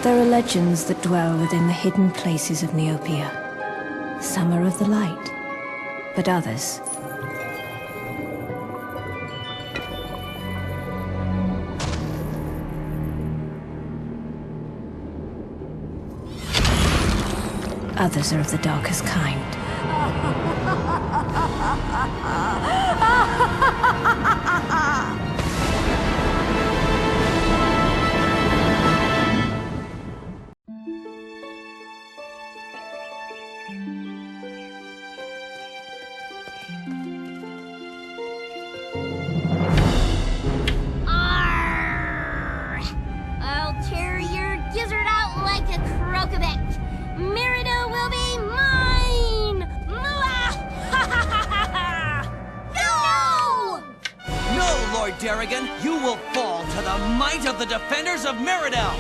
There are legends that dwell within the hidden places of Neopia. Some are of the light, but others... Others are of the darkest kind. I'll tear your gizzard out like a croquembouche. Merida will be mine! No! No, Lord Darrigan! You will fall to the might of the defenders of Meridel!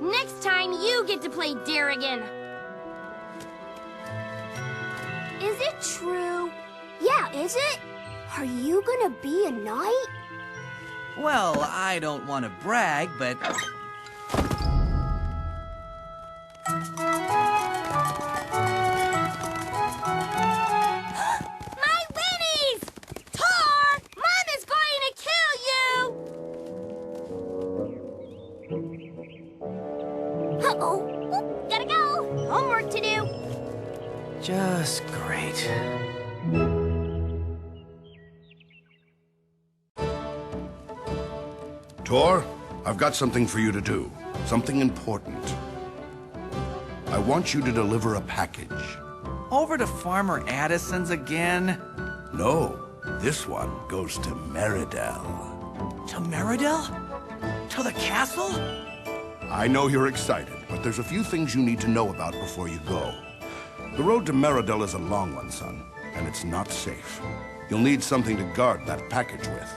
Next time you get to play Darrigan. Is it true? Yeah, is it? Are you gonna be a knight? Well, I don't want to brag, but... My winnies! Tor! Mom is going to kill you! Uh-oh. Gotta go. Homework to do. Just great. Tor, I've got something for you to do. Something important. I want you to deliver a package. Over to Farmer Addison's again? No, this one goes to Meridel. To Meridel? To the castle? I know you're excited, but there's a few things you need to know about before you go. The road to Meridel is a long one, son, and it's not safe. You'll need something to guard that package with.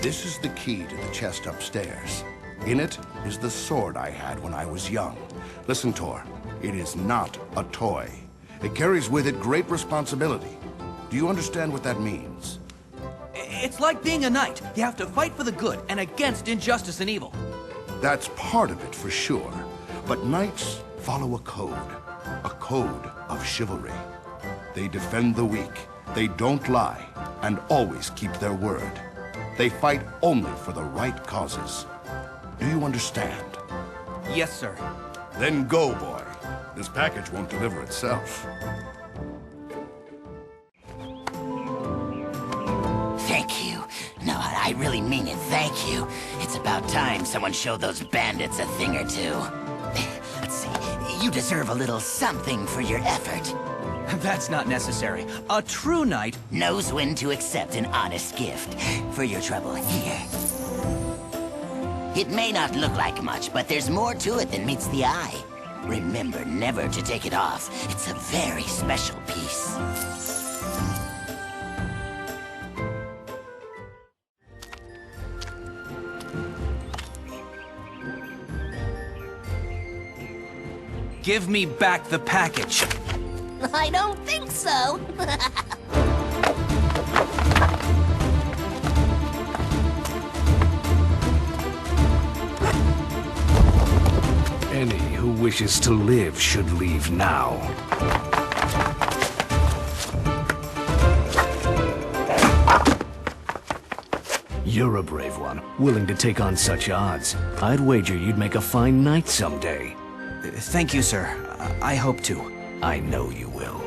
This is the key to the chest upstairs. In it is the sword I had when I was young. Listen, Tor, it is not a toy. It carries with it great responsibility. Do you understand what that means? It's like being a knight. You have to fight for the good and against injustice and evil. That's part of it, for sure. But knights follow a code of chivalry. They defend the weak, they don't lie, and always keep their word. They fight only for the right causes. Do you understand? Yes, sir. Then go, boy. This package won't deliver itself. Thank you. No, I really mean it, thank you. It's about time someone showed those bandits a thing or two. Let's see, you deserve a little something for your effort. That's not necessary. A true knight Knows when to accept an honest gift for your trouble here. It may not look like much, but there's more to it than meets the eye. Remember never to take it off. It's a very special piece. Give me back the package. I don't think so. Any who wishes to live should leave now. You're a brave one, willing to take on such odds. I'd wager you'd make a fine knight someday. Thank you, sir. I hope to. I know you will.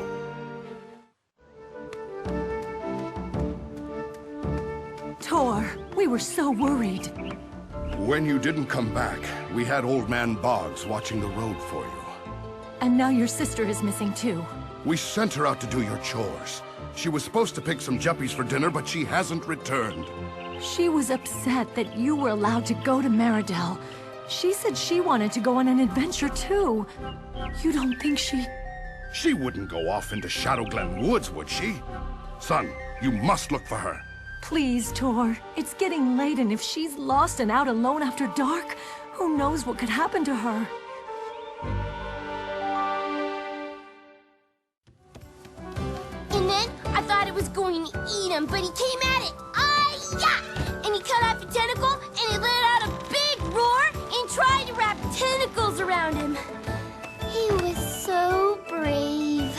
Tor, we were so worried. When you didn't come back, we had Old Man Boggs watching the road for you. And now your sister is missing too. We sent her out to do your chores. She was supposed to pick some juppies for dinner, but she hasn't returned. She was upset that you were allowed to go to Meridel. She said she wanted to go on an adventure too. You don't think she... She wouldn't go off into Shadow Glen Woods, would she? Son, you must look for her. Please, Tor. It's getting late, and if she's lost and out alone after dark, who knows what could happen to her? And then I thought it was going to eat him, but he came at it. Ah-ya! And he cut off a tentacle, and he let out a big roar and tried to wrap tentacles around him. He was so brave.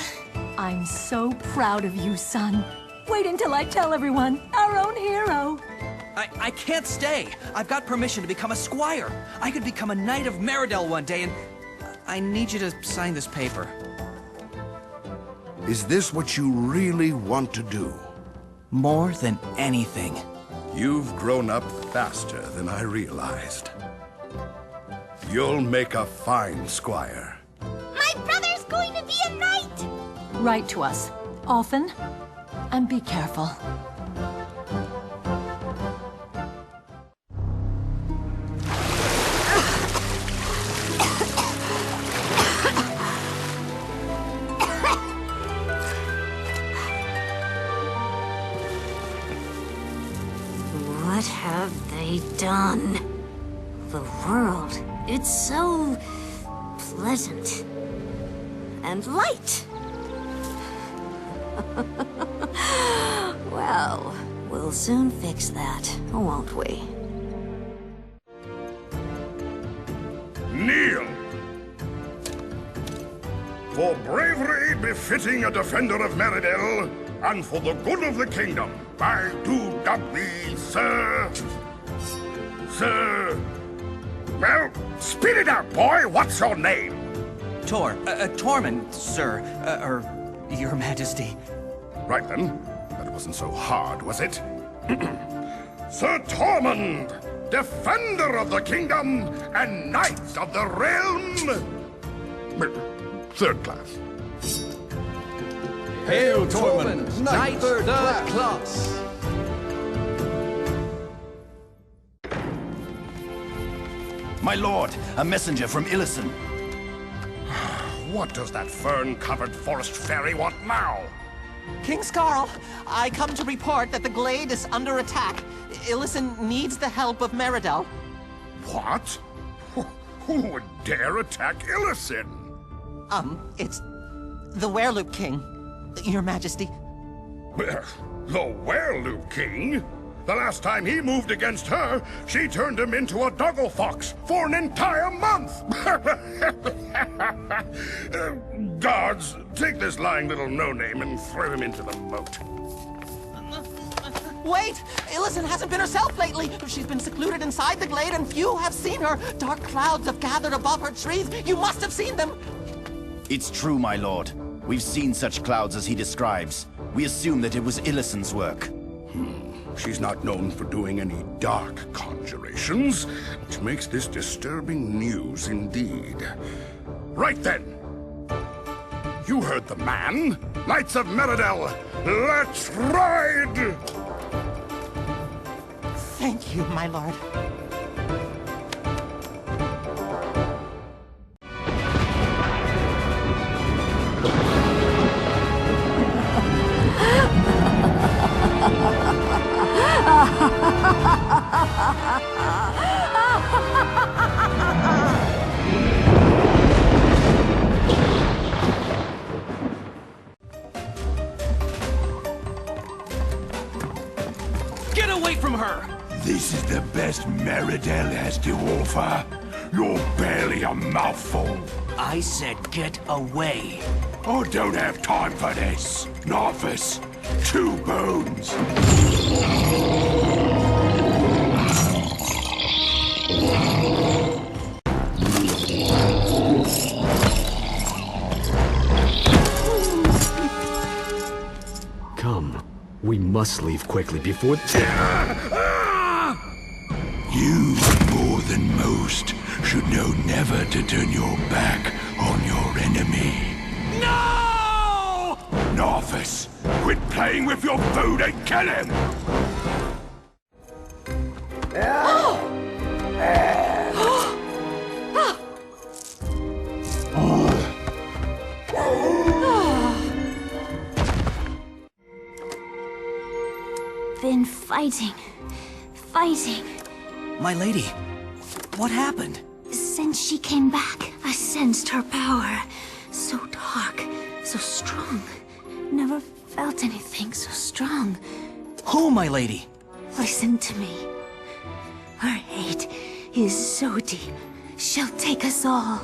I'm so proud of you, son. Wait until I tell everyone. Our own hero. I can't stay. I've got permission to become a squire. I could become a knight of Meridel one day, and I need you to sign this paper. Is this what you really want to do? More than anything. You've grown up faster than I realized. You'll make a fine squire. My brother's going to be a knight! Write to us. Often. And be careful. What have they done? The world, it's so pleasant and light. Well, we'll soon fix that, won't we? Kneel! For bravery befitting a defender of Meridel, and for the good of the kingdom, I do dub thee, sir. Sir. Well, spit it out, boy. What's your name? Tormund, sir, or your majesty. Right then. That wasn't so hard, was it? Sir Tormund, defender of the kingdom and knight of the realm. Third class. Hail Tormund, Knight third class. My lord, a messenger from Illison. What does that fern-covered forest fairy want now? King Skarl, I come to report that the glade is under attack. Illison needs the help of Meridel. What? Who would dare attack Illison? It's the Werloop King, your majesty. The Werloop King? The last time he moved against her, she turned him into a doggle fox for an entire month! Guards, take this lying little no-name and throw him into the moat. Wait! Illison hasn't been herself lately. She's been secluded inside the glade and few have seen her. Dark clouds have gathered above her trees. You must have seen them. It's true, my lord. We've seen such clouds as he describes. We assume that it was Illison's work. She's not known for doing any dark conjurations, which makes this disturbing news indeed. Right then. You heard the man. Knights of Meridel, let's ride! Thank you, my lord. Get away from her! This is the best Meridel has to offer. You're barely a mouthful. I said get away. I don't have time for this. Novice. 2 bones. Come. We must leave quickly before... You, more than most, should know never to turn your back on your enemy. No! Novice, quit playing with your food and kill him! Been fighting fighting. My lady, what happened? Since she came back, I sensed her power. So dark, so strong. Never felt anything so strong. Who, my lady? Listen to me. Her hate is so deep. She'll take us all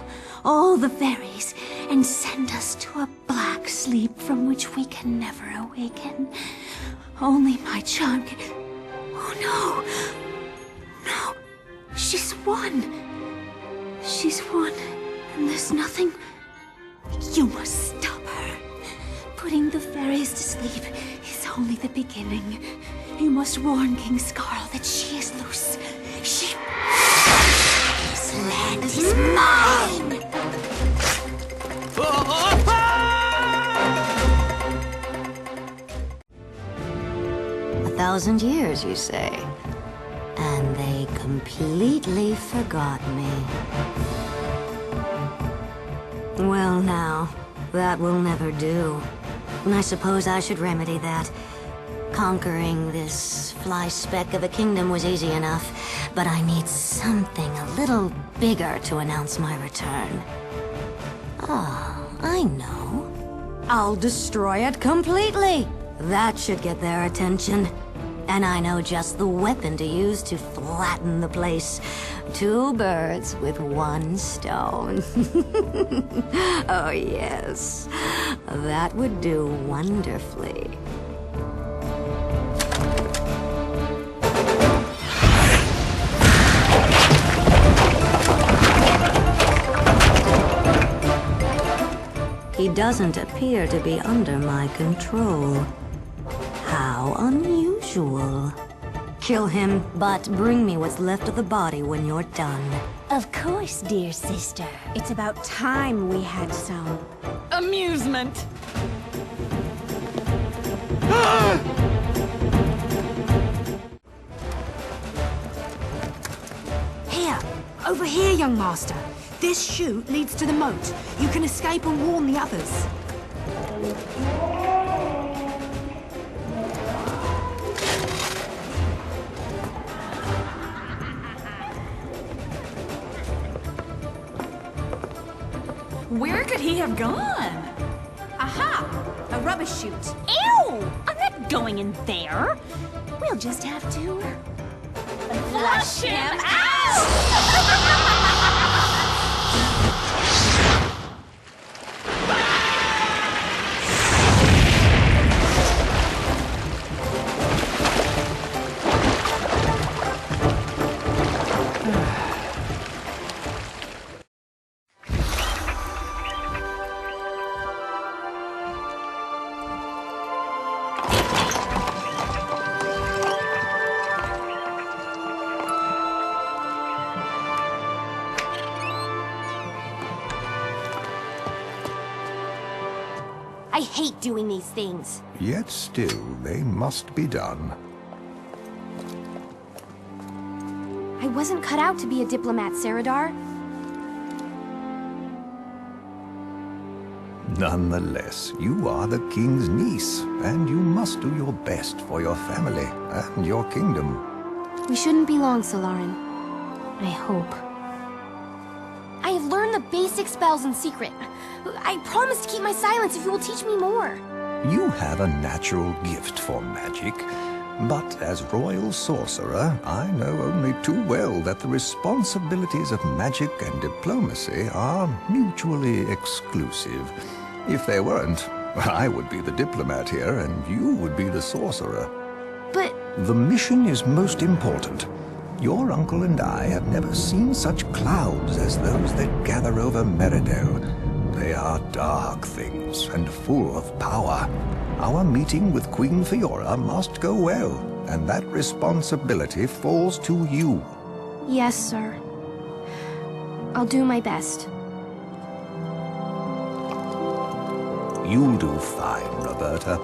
the fairies, and send us to a black sleep from which we can never awaken. Only my charm can... Oh no! No! She's won! She's won, and there's nothing... You must stop her. Putting the fairies to sleep is only the beginning. You must warn King Scarl that she is loose. This land is mine! 1,000 years, you say? And they completely forgot me. Well now, that will never do. I suppose I should remedy that. Conquering this fly speck of a kingdom was easy enough, but I need something a little bigger to announce my return. Ah, I know. I'll destroy it completely. That should get their attention. And I know just the weapon to use to flatten the place. 2 birds with 1 stone. Oh yes, that would do wonderfully. He doesn't appear to be under my control. How unusual. Kill him, but bring me what's left of the body when you're done. Of course, dear sister. It's about time we had some... amusement. Here! Over here, young master. This chute leads to the moat. You can escape and warn the others. Where could he have gone? Aha! A rubbish chute. Ew! I'm not going in there. We'll just have to... flush him out! I hate doing these things. Yet still, they must be done. I wasn't cut out to be a diplomat, Saradar. Nonetheless, you are the king's niece, and you must do your best for your family and your kingdom. We shouldn't be long, Solarin. I hope. I have learned the basic spells in secret. I promise to keep my silence if you will teach me more. You have a natural gift for magic, but as royal sorcerer, I know only too well that the responsibilities of magic and diplomacy are mutually exclusive. If they weren't, I would be the diplomat here, and you would be the sorcerer. But... The mission is most important. Your uncle and I have never seen such clouds as those that gather over Meridel. They are dark things and full of power. Our meeting with Queen Fiora must go well, and that responsibility falls to you. Yes, sir. I'll do my best. You'll do fine, Roberta.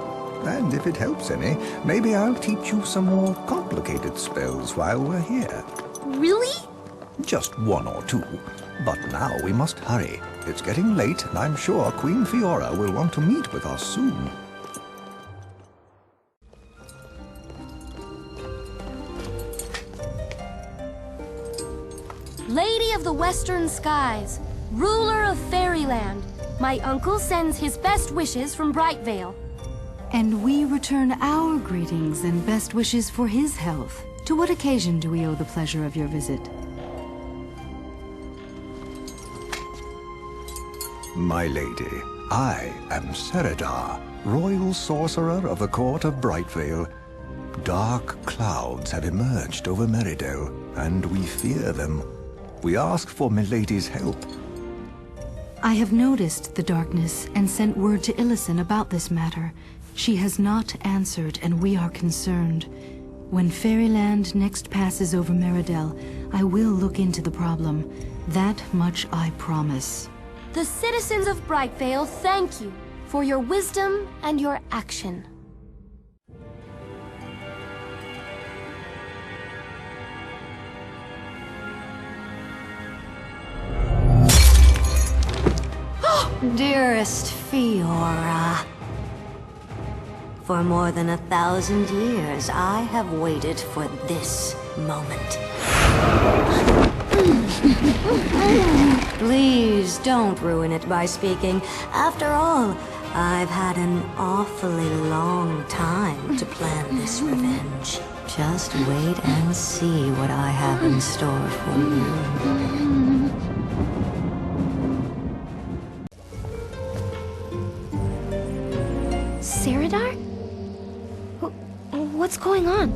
And if it helps any, maybe I'll teach you some more complicated spells while we're here. Really? Just 1 or 2. But now we must hurry. It's getting late, and I'm sure Queen Fiora will want to meet with us soon. Lady of the Western Skies, ruler of Fairyland, my uncle sends his best wishes from Brightvale. And we return our greetings and best wishes for his health. To what occasion do we owe the pleasure of your visit? My lady, I am Seredar, royal sorcerer of the court of Brightvale. Dark clouds have emerged over Meridel, and we fear them. We ask for Milady's help. I have noticed the darkness and sent word to Illison about this matter. She has not answered, and we are concerned. When Fairyland next passes over Meridel, I will look into the problem. That much I promise. The citizens of Brightvale thank you for your wisdom and your action. Dearest Fiora, for more than 1,000 years, I have waited for this moment. Please don't ruin it by speaking. After all, I've had an awfully long time to plan this revenge. Just wait and see what I have in store for you. Seredar? What's going on?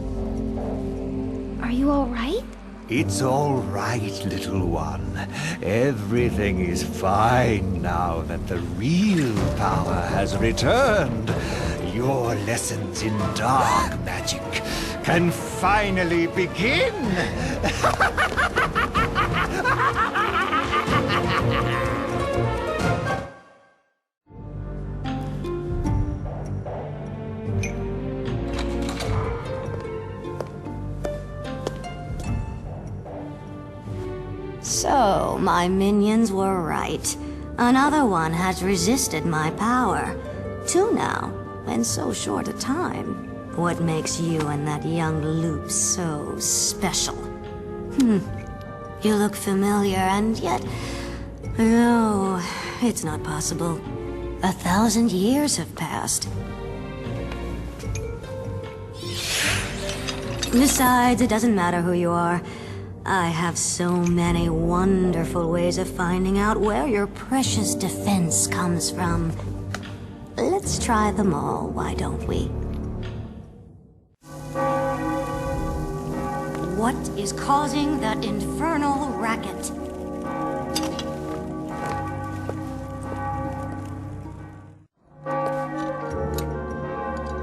Are you all right? It's all right, little one. Everything is fine now that the real power has returned. Your lessons in dark magic can finally begin. So, my minions were right. Another one has resisted my power. 2 now, in so short a time. What makes you and that young loop so special? You look familiar, and yet... No, it's not possible. 1,000 years have passed. Besides, it doesn't matter who you are. I have so many wonderful ways of finding out where your precious defense comes from. Let's try them all, why don't we? What is causing that infernal racket?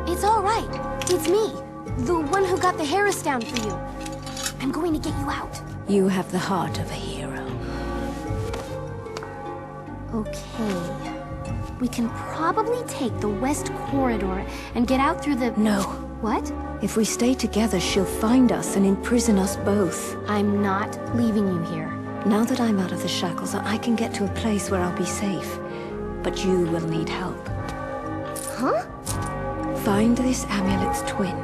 It's all right. It's me, the one who got the Harris down for you. I'm going to get you out. You have the heart of a hero. Okay. We can probably take the west corridor and get out through the... No. What? If we stay together, she'll find us and imprison us both. I'm not leaving you here. Now that I'm out of the shackles, I can get to a place where I'll be safe. But you will need help. Huh? Find this amulet's twin.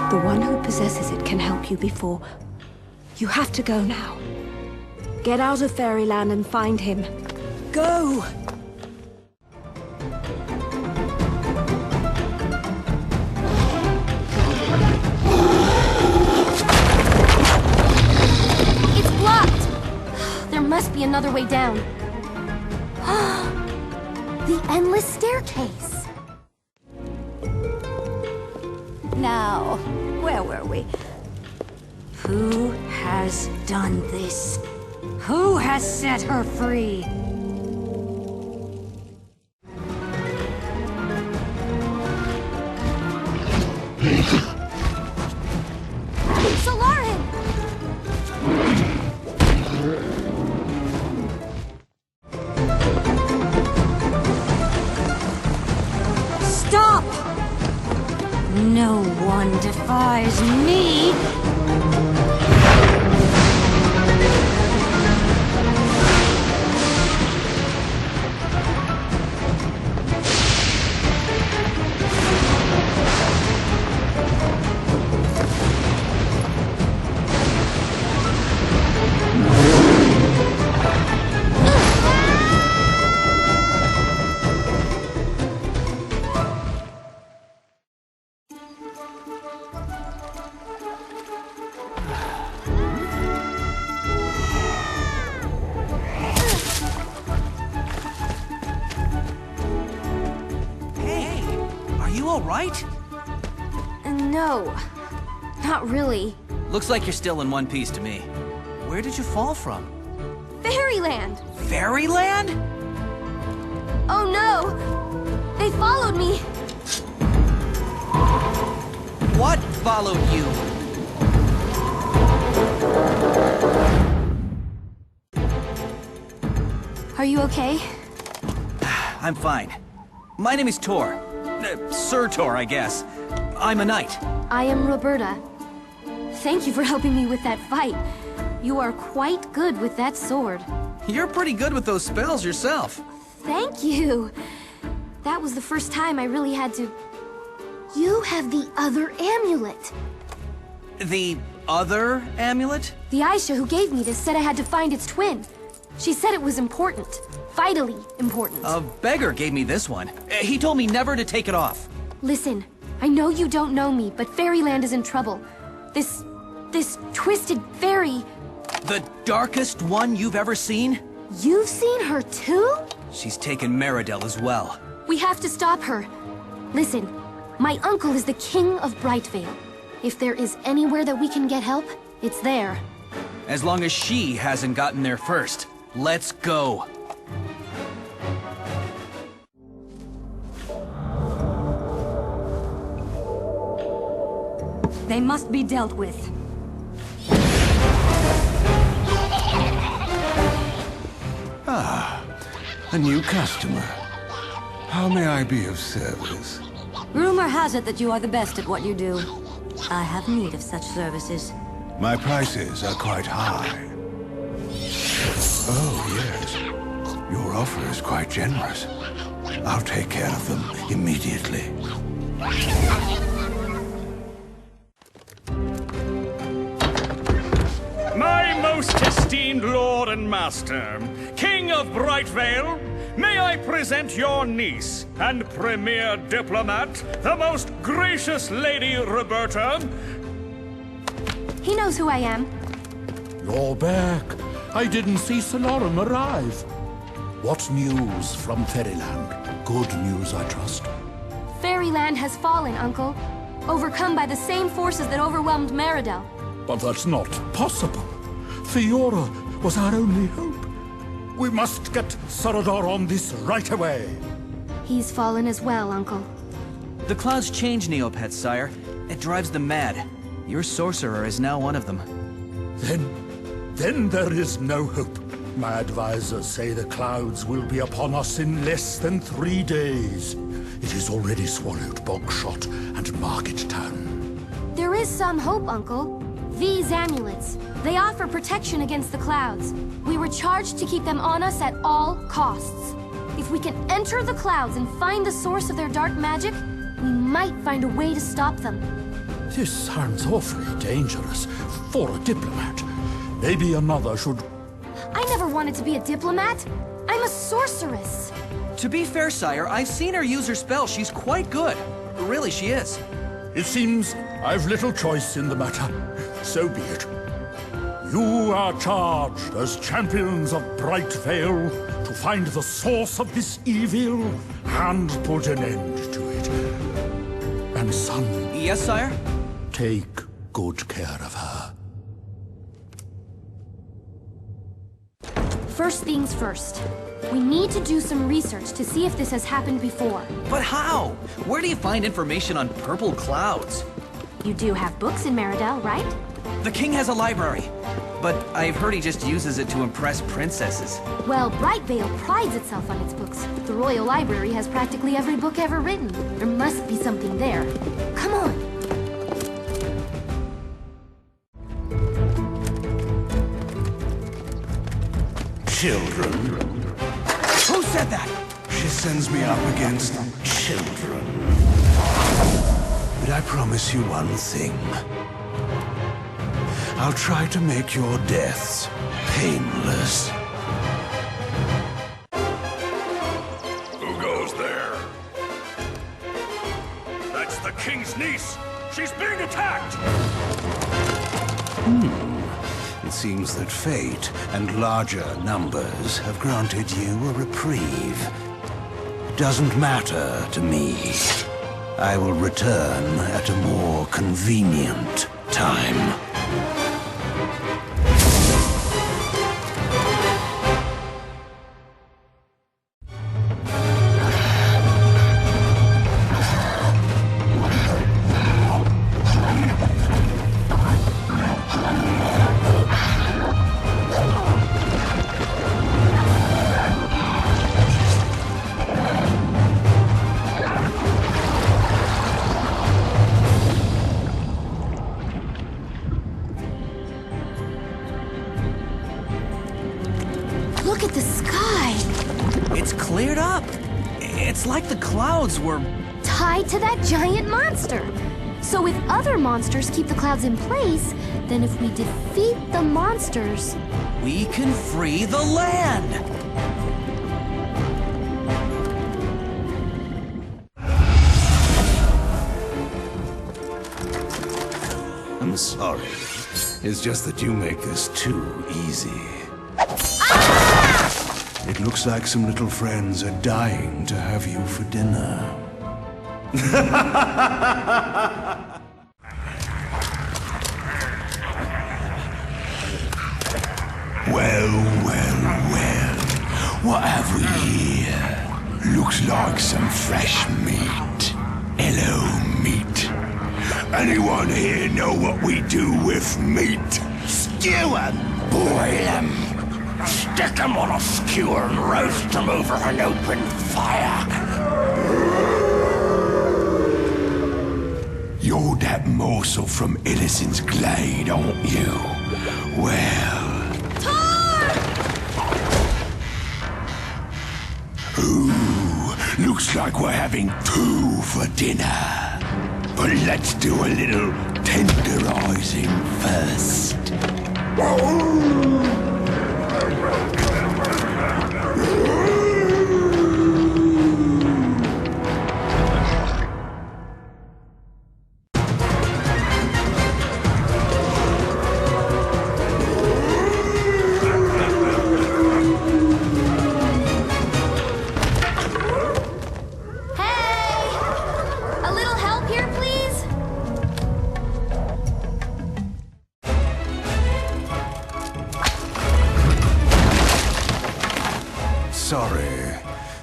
The one who possesses it can help you before... You have to go now. Get out of Fairyland and find him. Go! It's blocked! There must be another way down. The endless staircase. Now, where were we? Who has done this? Who has set her free? Solarin! Stop! No one defies me! right? No, not really. Looks like you're still in one piece to me. Where did you fall from? Fairyland! Fairyland? Oh no! They followed me! What followed you? Are you okay? I'm fine. My name is Tor. Sir Tor, I guess. I'm a knight. I am Roberta. Thank you for helping me with that fight. You are quite good with that sword. You're pretty good with those spells yourself. Thank you. That was the first time I really had to... You have the other amulet. The other amulet? The Aisha who gave me this said I had to find its twin. She said it was important. Vitally important. A beggar gave me this one. He told me never to take it off. Listen, I know you don't know me, but Fairyland is in trouble. This twisted fairy... The darkest one you've ever seen? You've seen her too? She's taken Meridel as well. We have to stop her. Listen, my uncle is the king of Brightvale. If there is anywhere that we can get help, it's there. As long as she hasn't gotten there first. Let's go. They must be dealt with. Ah, a new customer. How may I be of service? Rumor has it that you are the best at what you do. I have need of such services. My prices are quite high. Oh, yes. Your offer is quite generous. I'll take care of them immediately. My most esteemed lord and master, King of Brightvale, may I present your niece and premier diplomat, the most gracious Lady Roberta. He knows who I am. You're back. I didn't see Sonorum arrive. What news from Fairyland? Good news, I trust. Fairyland has fallen, Uncle. Overcome by the same forces that overwhelmed Meridel. But that's not possible. Fiora was our only hope. We must get Saradar on this right away. He's fallen as well, Uncle. The clouds change NeoPets, sire. It drives them mad. Your sorcerer is now one of them. Then there is no hope. My advisors say the clouds will be upon us in less than 3 days. It has already swallowed Bogshot and Market Town. There is some hope, Uncle. These amulets, they offer protection against the clouds. We were charged to keep them on us at all costs. If we can enter the clouds and find the source of their dark magic, we might find a way to stop them. This sounds awfully dangerous for a diplomat. Maybe another should... I never wanted to be a diplomat. I'm a sorceress. To be fair, sire, I've seen her use her spell. She's quite good. Really, she is. It seems I've little choice in the matter. So be it. You are charged as champions of Brightvale to find the source of this evil and put an end to it. And son... Yes, sire? Take good care of her. First things first. We need to do some research to see if this has happened before. But how? Where do you find information on purple clouds? You do have books in Meridel, right? The king has a library, but I've heard he just uses it to impress princesses. Well, Brightvale prides itself on its books. The Royal Library has practically every book ever written. There must be something there. Come on! Children. Who said that? She sends me up against children. But I promise you one thing. I'll try to make your deaths painless. Who goes there? That's the king's niece. She's being attacked! It seems that fate and larger numbers have granted you a reprieve. It doesn't matter to me. I will return at a more convenient time. Look at the sky! It's cleared up. It's like the clouds were... Tied to that giant monster. So if other monsters keep the clouds in place, then if we defeat the monsters... We can free the land! I'm sorry. It's just that you make this too easy. It looks like some little friends are dying to have you for dinner. Well. What have we here? Looks like some fresh meat. Hello, meat. Anyone here know what we do with meat? Stew 'em, boil 'em, stick 'em on a skewer and roast 'em over an open fire. You're that morsel from Illison's Glade, aren't you? Well... Ooh, looks like we're having two for dinner. But let's do a little tenderizing first. A little help here, please? Sorry,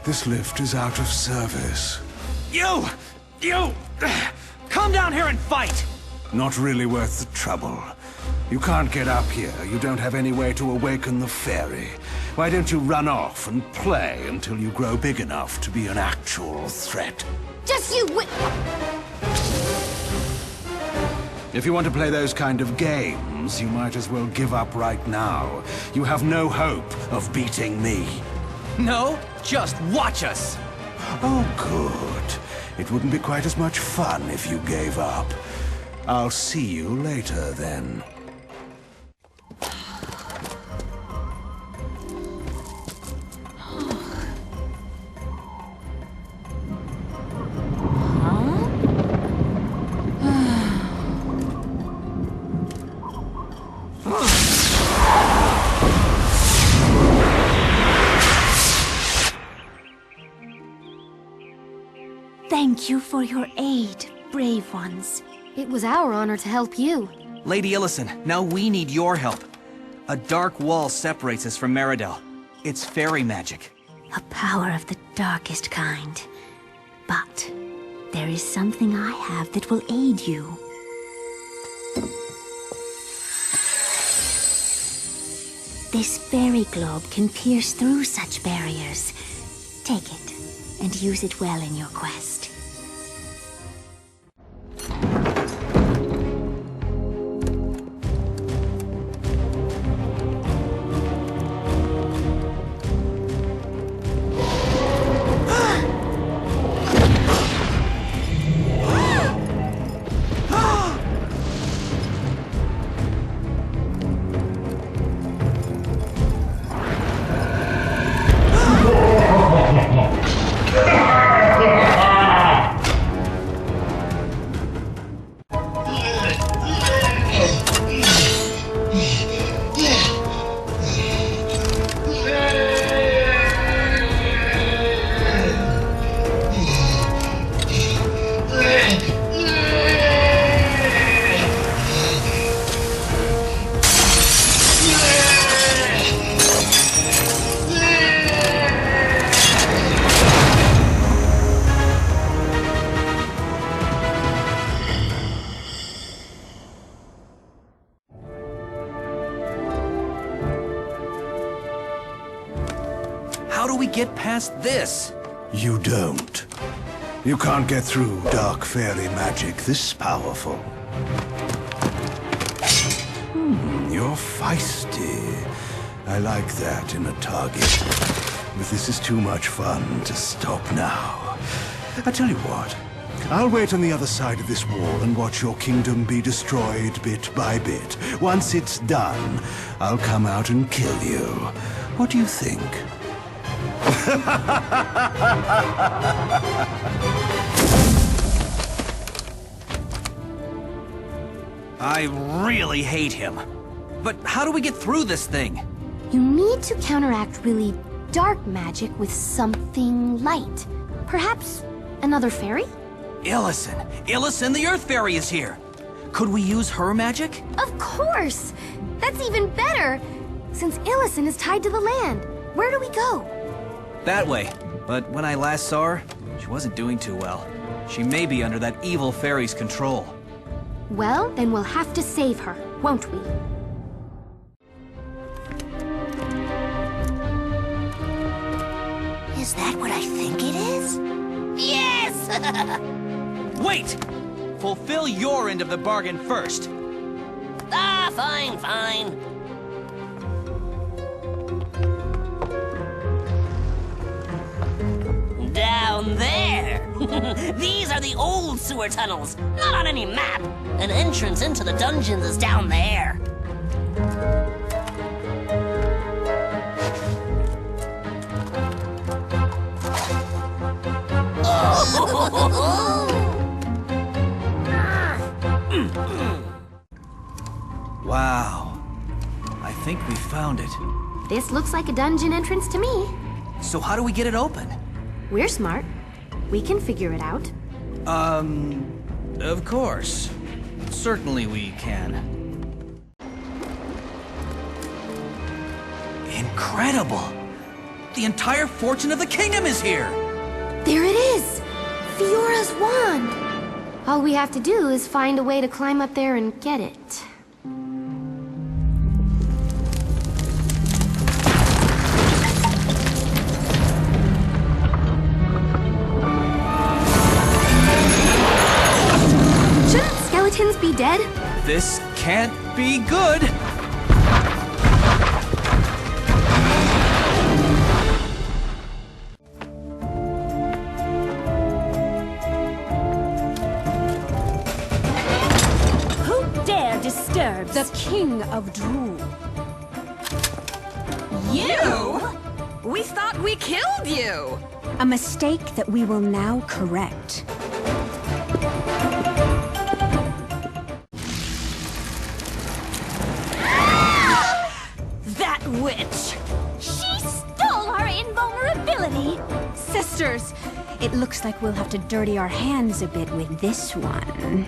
this lift is out of service. You! Come down here and fight! Not really worth the trouble. You can't get up here. You don't have any way to awaken the Faerie. Why don't you run off and play until you grow big enough to be an actual threat? Just you wait. If you want to play those kind of games, you might as well give up right now. You have no hope of beating me. No, just watch us! Oh, good. It wouldn't be quite as much fun if you gave up. I'll see you later, then. Thank you for your aid, brave ones. It was our honor to help you. Lady Illison, now we need your help. A dark wall separates us from Meridel. It's fairy magic. A power of the darkest kind. But there is something I have that will aid you. This fairy globe can pierce through such barriers. Take it, and use it well in your quest. how do we get past this? You don't. You can't get through dark fairy magic this powerful. You're feisty. I like that in a target. But this is too much fun to stop now. I tell you what. I'll wait on the other side of this wall and watch your kingdom be destroyed bit by bit. Once it's done, I'll come out and kill you. What do you think? I really hate him. But how do we get through this thing? You need to counteract really dark magic with something light. Perhaps another fairy? Illison! Illison, the Earth Fairy, is here! Could we use her magic? Of course! That's even better! Since Illison is tied to the land, where do we go? That way. But when I last saw her, she wasn't doing too well. She may be under that evil fairy's control. Well, then we'll have to save her, won't we? Is that what I think it is? Yes! Wait! Fulfill your end of the bargain first. Ah, fine, fine. Down there! These are the old sewer tunnels, not on any map. An entrance into the dungeons is down there. Wow. I think we found it. This looks like a dungeon entrance to me. So how do we get it open? We're smart. We can figure it out. Of course. Certainly we can. Incredible! The entire fortune of the kingdom is here! There it is! Fiora's wand! All we have to do is find a way to climb up there and get it. Shouldn't skeletons be dead? This can't be good! Disturbs the King of Drool. You? We thought we killed you! A mistake that we will now correct. That witch! She stole our invulnerability! Sisters, it looks like we'll have to dirty our hands a bit with this one.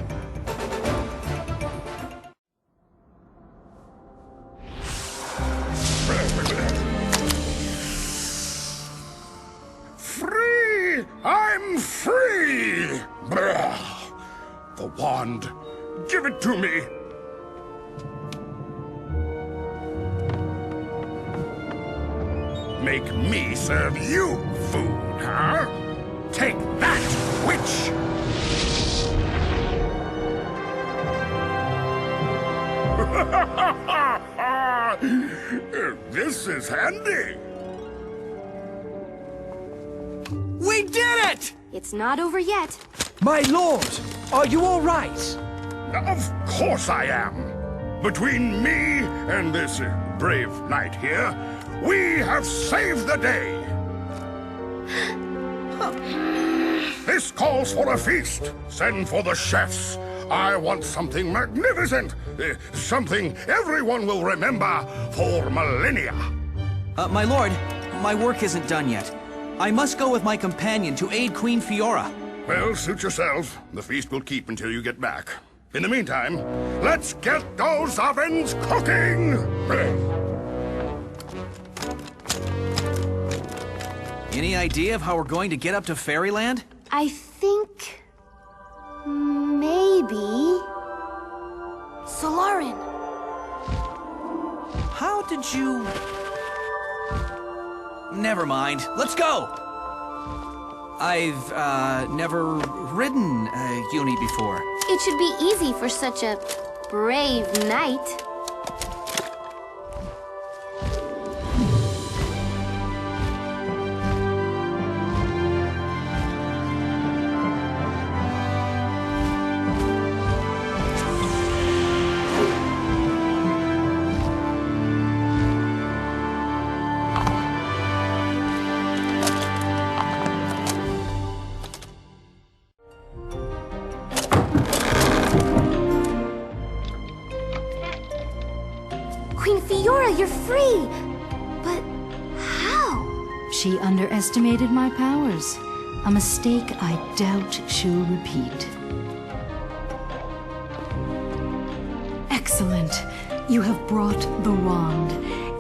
Free! I'm free! Brah. The wand. Give it to me. Make me serve you food, huh? Take that, witch! This is handy. We did it! It's not over yet. My lord, are you all right? Of course I am. Between me and this brave knight here, we have saved the day. This calls for a feast. Send for the chefs. I want something magnificent. Something everyone will remember for millennia. My lord, my work isn't done yet. I must go with my companion to aid Queen Fiora. Well, suit yourself. The feast will keep until you get back. In the meantime, let's get those ovens cooking! Any idea of how we're going to get up to Fairyland? I think... maybe... Solarin. How did you... Never mind. Let's go! I've, never ridden a uni before. It should be easy for such a brave knight. Queen Fiora, you're free! But how? She underestimated my powers. A mistake I doubt she'll repeat. Excellent. You have brought the wand.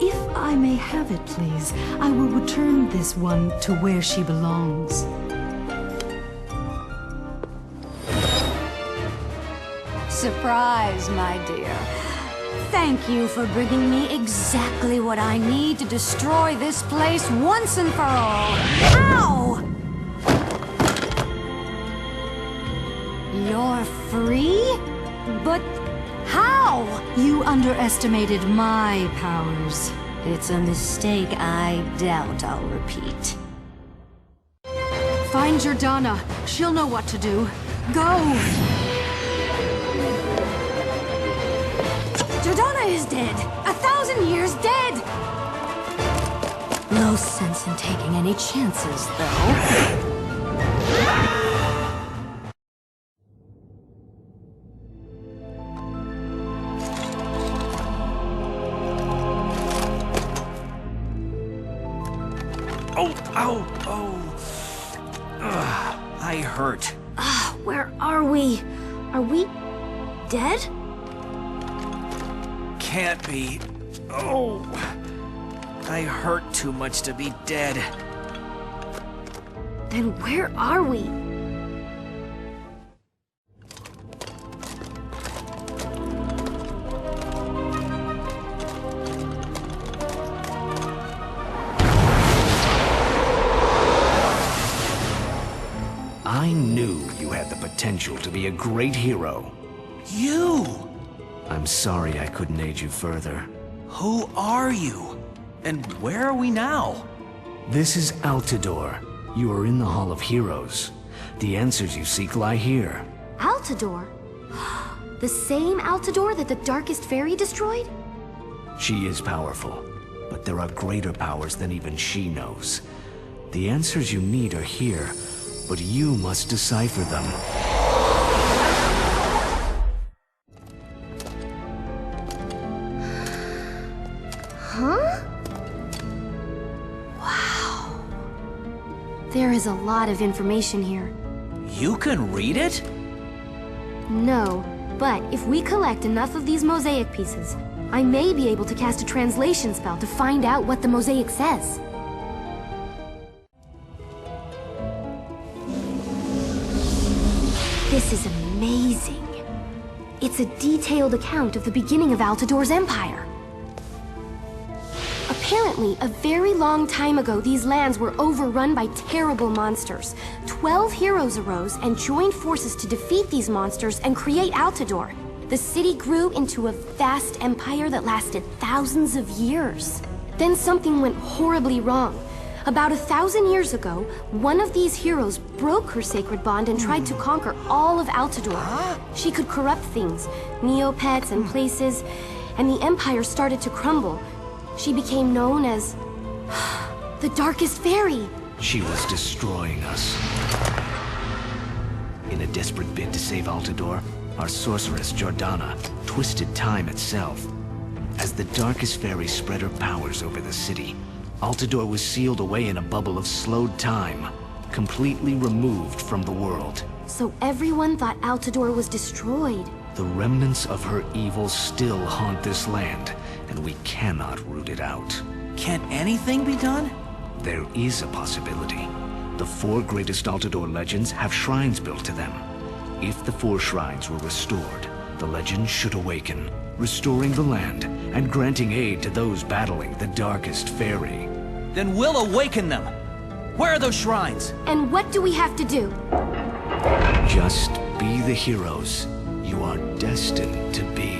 If I may have it, please, I will return this one to where she belongs. Surprise, my dear. Thank you for bringing me exactly what I need to destroy this place once and for all. Ow! You're free? But how? You underestimated my powers. It's a mistake I doubt I'll repeat. Find Jordana. She'll know what to do. Go! Jordana is dead! 1,000 years dead! No sense in taking any chances, though. Oh, ow, oh. Ugh, I hurt. Where are we? Are we dead? Can't be. Oh. I hurt too much to be dead. Then where are we? I knew you had the potential to be a great hero. You! I'm sorry I couldn't aid you further. Who are you? And where are we now? This is Altidore. You are in the Hall of Heroes. The answers you seek lie here. Altidore? The same Altidore that the Darkest Fairy destroyed? She is powerful, but there are greater powers than even she knows. The answers you need are here, but you must decipher them. Huh? Wow. There is a lot of information here. You can read it? No, but if we collect enough of these mosaic pieces, I may be able to cast a translation spell to find out what the mosaic says. This is amazing. It's a detailed account of the beginning of Altidore's empire. Apparently, a very long time ago, these lands were overrun by terrible monsters. 12 heroes arose and joined forces to defeat these monsters and create Altidore. The city grew into a vast empire that lasted thousands of years. Then something went horribly wrong. About 1,000 years ago, one of these heroes broke her sacred bond and tried to conquer all of Altidore. She could corrupt things, NeoPets and places, and the empire started to crumble. She became known as the Darkest Fairy. She was destroying us. In a desperate bid to save Altidore, our sorceress, Jordana, twisted time itself. As the Darkest Fairy spread her powers over the city, Altidore was sealed away in a bubble of slowed time, completely removed from the world. So everyone thought Altidore was destroyed. The remnants of her evil still haunt this land, and we cannot root it out. Can't anything be done? There is a possibility. The 4 greatest Altidore legends have shrines built to them. If the 4 shrines were restored, the legends should awaken, restoring the land and granting aid to those battling the Darkest Fairy. Then we'll awaken them. Where are those shrines? And what do we have to do? Just be the heroes you are destined to be.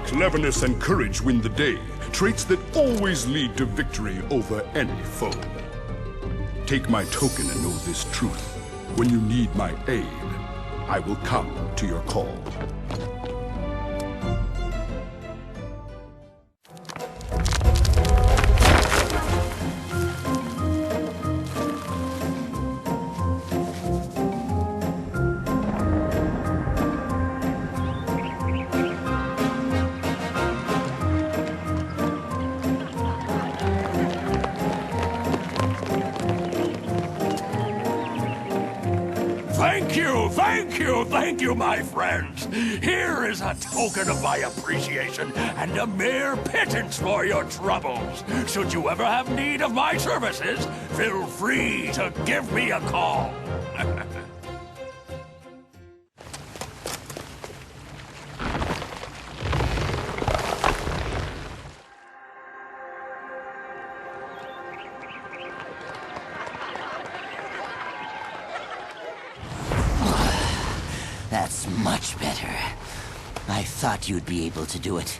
Cleverness and courage win the day, traits that always lead to victory over any foe. Take my token and know this truth. When you need my aid, I will come to your call. Thank you, my friends. Here is a token of my appreciation and a mere pittance for your troubles. Should you ever have need of my services, feel free to give me a call. That's much better. I thought you'd be able to do it.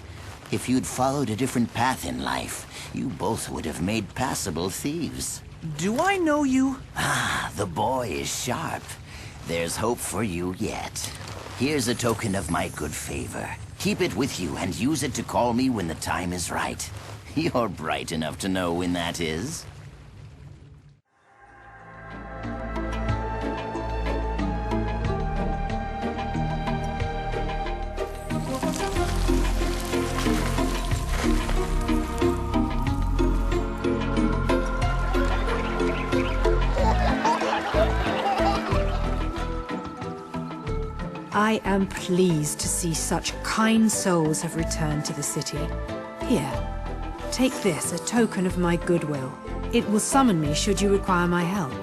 If you'd followed a different path in life, you both would have made passable thieves. Do I know you? Ah, the boy is sharp. There's hope for you yet. Here's a token of my good favor. Keep it with you and use it to call me when the time is right. You're bright enough to know when that is. I am pleased to see such kind souls have returned to the city. Here, take this, a token of my goodwill. It will summon me should you require my help.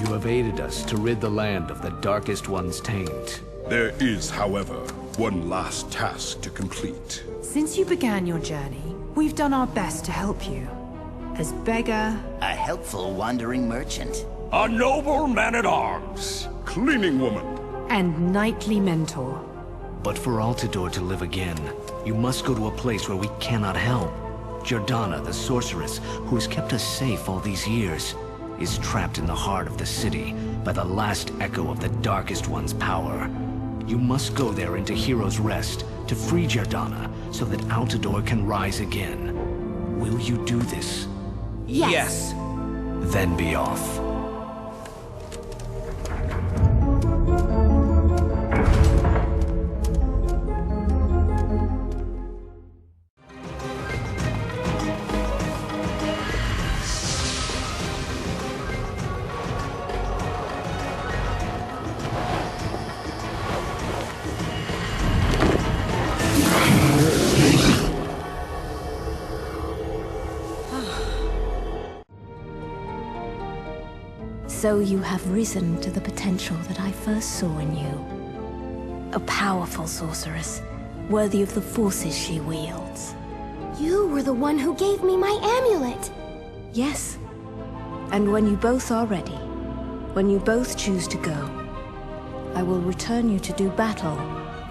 You have aided us to rid the land of the Darkest One's taint. There is, however, one last task to complete. Since you began your journey, we've done our best to help you. As beggar... A helpful wandering merchant. A noble man-at-arms. Cleaning woman. And knightly mentor. But for Altador to live again, you must go to a place where we cannot help. Jordana, the sorceress, who has kept us safe all these years, is trapped in the heart of the city by the last echo of the Darkest One's power. You must go there into Hero's Rest to free Jordana so that Altador can rise again. Will you do this? Yes. Then be off. So you have risen to the potential that I first saw in you. A powerful sorceress, worthy of the forces she wields. You were the one who gave me my amulet. Yes. And when you both are ready, when you both choose to go, I will return you to do battle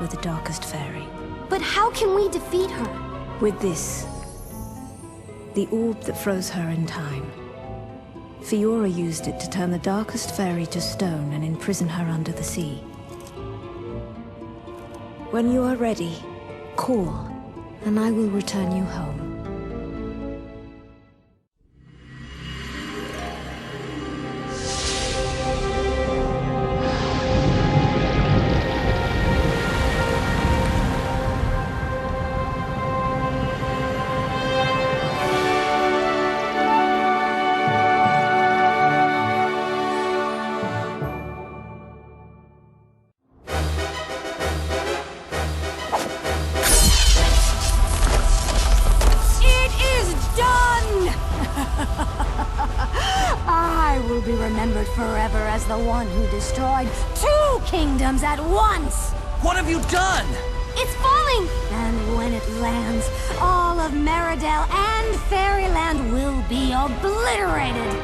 with the Darkest Faerie. But how can we defeat her? With this. The orb that froze her in time. Faerie used it to turn the Darkest Faerie to stone and imprison her under the sea. When you are ready, call, and I will return you home. remembered forever as the one who destroyed 2 kingdoms at once! What have you done? It's falling! And when it lands, all of Meridel and Fairyland will be obliterated!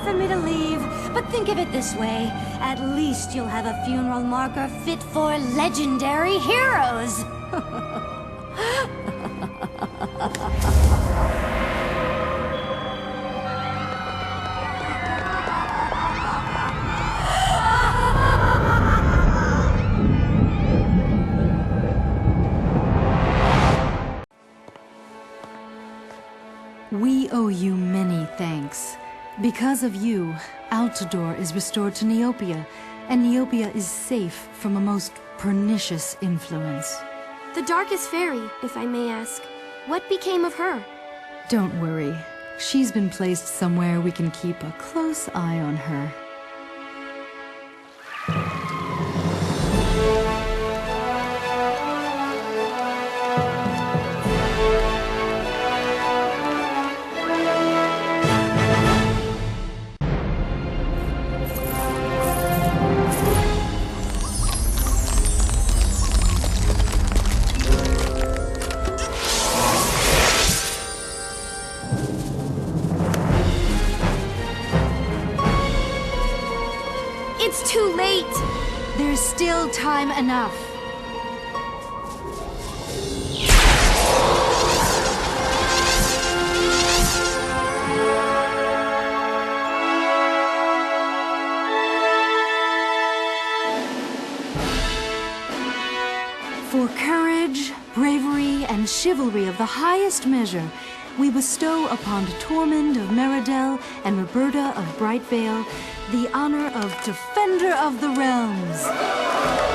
For me to leave, but think of it this way. At least you'll have a funeral marker fit for legendary heroes. We owe you many thanks. Because of you, Altador is restored to Neopia, and Neopia is safe from a most pernicious influence. The Darkest Fairy, if I may ask. What became of her? Don't worry. She's been placed somewhere we can keep a close eye on her. It's too late! There's still time enough. For courage, bravery, and chivalry of the highest measure, we bestow upon Tormund of Meridel and Roberta of Brightvale the honor of Defender of the Realms.